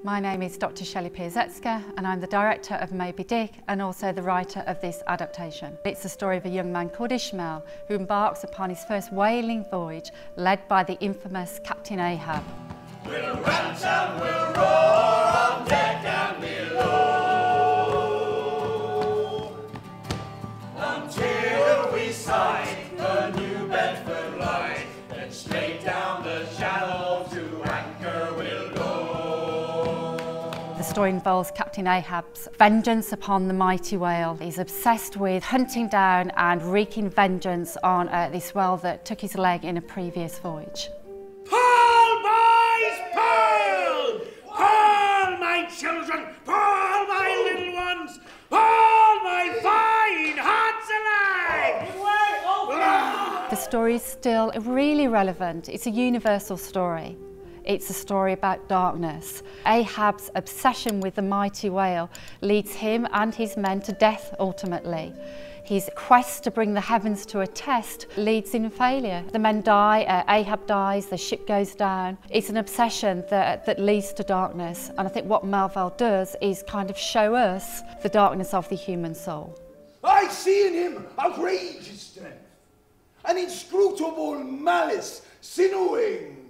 My name is Dr. Piasecka and I'm the director of Moby and also the writer of this adaptation. It's the story of a young man called Ishmael who embarks upon his first whaling voyage led by the infamous Captain Ahab. We'll rant and we'll roar on deck and below until we sight the New Bedford light, then straight down the channel to anchor we'll go. The story involves Captain Ahab's vengeance upon the mighty whale. He's obsessed with hunting down and wreaking vengeance on this whale that took his leg in a previous voyage. Pull, boys, pull! Pull, my children! Pull, my little ones! Pull, my fine hearts alive! The story is still really relevant. It's a universal story. It's a story about darkness. Ahab's obsession with the mighty whale leads him and his men to death ultimately. His quest to bring the heavens to a test leads in failure. The men die, Ahab dies, the ship goes down. It's an obsession that leads to darkness. And I think what Melville does is kind of show us the darkness of the human soul. I see in him outrageous strength, an inscrutable malice sinnowing.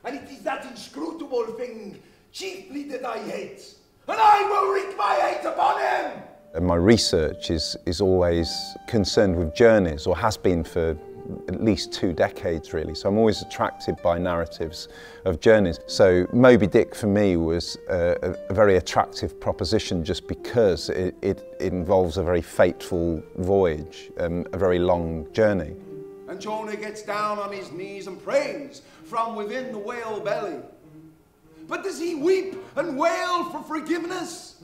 And it is that inscrutable thing chiefly that I hate, and I will wreak my hate upon him! And my research is always concerned with journeys, or has been for at least 2 decades really, so I'm always attracted by narratives of journeys. So Moby Dick for me was a very attractive proposition just because it involves a very fateful voyage, a very long journey. And Jonah gets down on his knees and prays from within the whale belly. But does he weep and wail for forgiveness?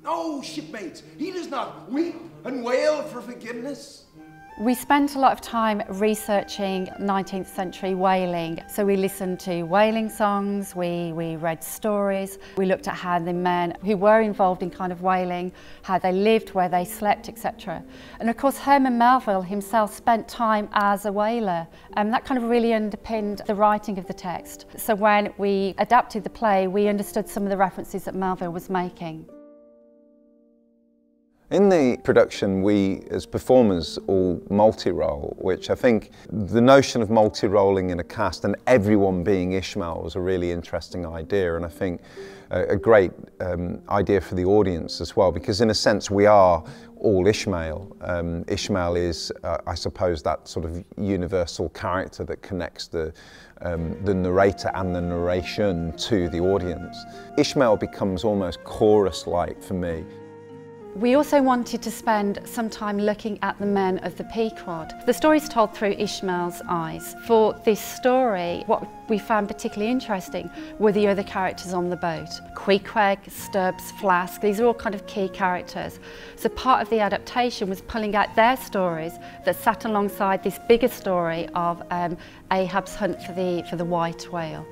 No, shipmates, he does not weep and wail for forgiveness. We spent a lot of time researching 19th century whaling. So we listened to whaling songs, we read stories, we looked at how the men who were involved in kind of whaling, how they lived, where they slept, etc. And of course Herman Melville himself spent time as a whaler, and that kind of really underpinned the writing of the text. So when we adapted the play, we understood some of the references that Melville was making. In the production, we as performers all multi-role, which I think the notion of multi-rolling in a cast and everyone being Ishmael was a really interesting idea, and I think a great idea for the audience as well, because in a sense we are all Ishmael. Ishmael is, I suppose, that sort of universal character that connects the narrator and the narration to the audience. Ishmael becomes almost chorus-like for me. We also wanted to spend some time looking at the men of the Pequod. The story is told through Ishmael's eyes. For this story, what we found particularly interesting were the other characters on the boat. Queequeg, Stubbs, Flask, these are all kind of key characters. So part of the adaptation was pulling out their stories that sat alongside this bigger story of Ahab's hunt for the white whale.